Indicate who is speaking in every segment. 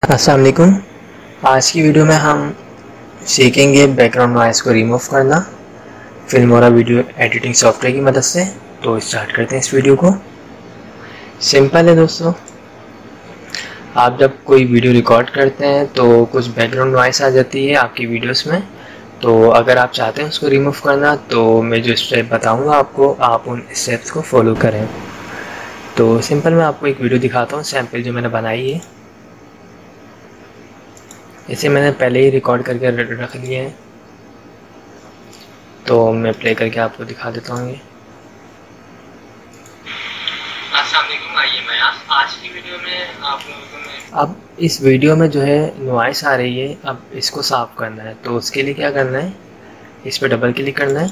Speaker 1: अस्सलाम वालेकुम। आज की वीडियो में हम सीखेंगे बैकग्राउंड नॉइज़ को रिमूव करना फिल्मोरा वीडियो एडिटिंग सॉफ्टवेयर की मदद से। तो स्टार्ट करते हैं इस वीडियो को। सिंपल है दोस्तों, आप जब कोई वीडियो रिकॉर्ड करते हैं तो कुछ बैकग्राउंड नॉइज़ आ जाती है आपकी वीडियोस में। तो अगर आप चाहते हैं उसको रिमूव करना तो मैं जो स्टेप बताऊंगा आपको, आप उन स्टेप्स को फॉलो करें। तो सिंपल मैं आपको एक वीडियो दिखाता हूँ, सैम्पल जो मैंने बनाई है। इसे मैंने पहले ही रिकॉर्ड करके रख लिया है, तो मैं प्ले करके आपको दिखा देता हूँ। ये
Speaker 2: आइए मैं आज की वीडियो में आप लोगों को मैं
Speaker 1: अब इस वीडियो में जो है नॉइस आ रही है, अब इसको साफ करना है। तो उसके लिए क्या करना है, इस पर डबल क्लिक करना है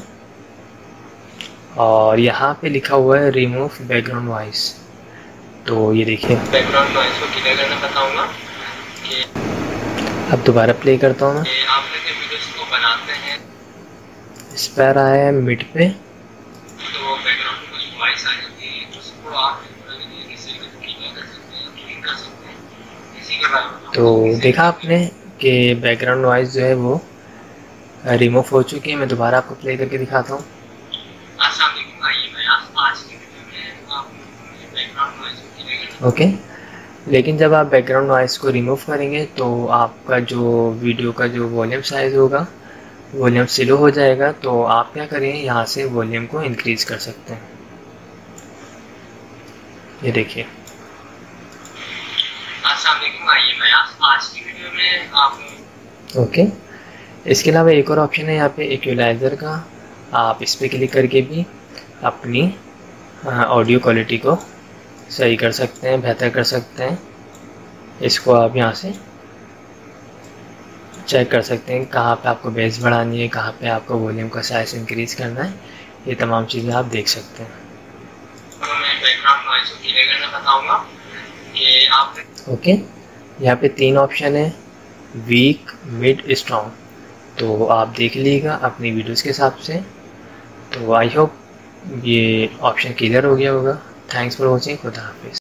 Speaker 1: और यहाँ पे लिखा हुआ है रिमूव बैकग्राउंड नॉइस। तो ये देखिए,
Speaker 2: बैकग्राउंड नॉइस को क्लियर करना बताऊंगा कि
Speaker 1: अब दोबारा प्ले करता हूँ मैं।
Speaker 2: आप जैसे वीडियोस को बनाते हैं
Speaker 1: इस पर आया है मिड पे,
Speaker 2: तो बैकग्राउंड में कुछ वॉइस आ जाती है, उसको आप इसे क्लियर कर सकते हैं, क्लीन कर सकते हैं। इसी के बारे में
Speaker 1: तो देखा आपने कि बैकग्राउंड नॉइस जो है वो रिमूव हो चुकी है। मैं दोबारा आपको प्ले करके दिखाता हूँ।
Speaker 2: आइए मैं आज की वीडियो में आप बैकग्राउंड नॉइस को क्लियर करना
Speaker 1: ओके, लेकिन जब आप बैकग्राउंड नॉइस को रिमूव करेंगे तो आपका जो वीडियो का जो वॉल्यूम साइज़ होगा, वॉल्यूम स्लो हो जाएगा। तो आप क्या करें, यहाँ से वॉल्यूम को इंक्रीज़ कर सकते हैं। ये देखिए,
Speaker 2: आइए मैं आज की वीडियो में आप
Speaker 1: ओके। इसके अलावा एक और ऑप्शन है यहाँ पे इक्वलाइज़र का, आप इस पर क्लिक करके भी अपनी ऑडियो क्वालिटी को सही कर सकते हैं, बेहतर कर सकते हैं। इसको आप यहाँ से चेक कर सकते हैं कहाँ पे आपको बेस बढ़ानी है, कहाँ पे आपको वॉल्यूम का साइज इंक्रीज़ करना है। ये तमाम चीज़ें आप देख सकते हैं।
Speaker 2: मैं बैकग्राउंड नॉइस को क्लियर करना बताऊंगा कि आप
Speaker 1: ओके, यहाँ पे 3 ऑप्शन है, वीक, मिड, स्ट्रॉन्ग। तो आप देख लीजिएगा अपनी वीडियोस के हिसाब से। तो आई होप ये ऑप्शन क्लियर हो गया होगा। Thanks for watching. खुदा हाफिज़।